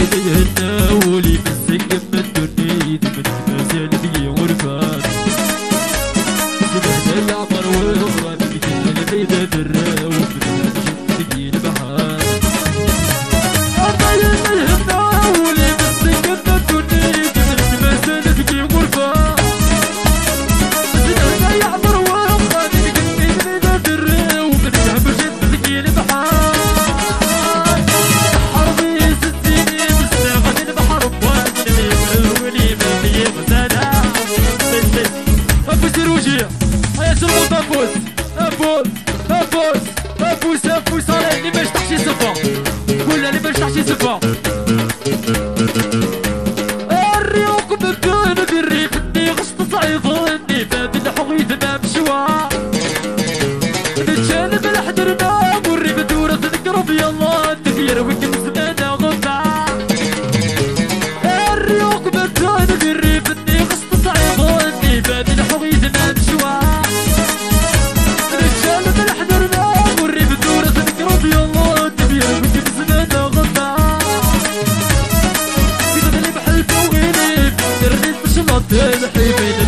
الناولي بالسقف من الدنيد من المزال بي ورفات سبحنا العمر والغرام مثل البيضة دراو من الجنة البحار أرضي الناولي بالسقف من الدنيد من المزال بي ورفات سبحنا العمر والغرام مثل البيضة دراو من الجنة البحار افوس عليه اللي ما يشطحش يصفى ولا اللي ما يشطحش يصفى الريوق مبدون بالريف اني غشط صعيفني باب الحويد ما بشوا نتجانب الحضر ما والريف دورة تنقرب يلا تدير وكل زمانة غفا الريوق مبدون بالريف اني غشط صعيفني باب الحويد ما بشوا الحبيب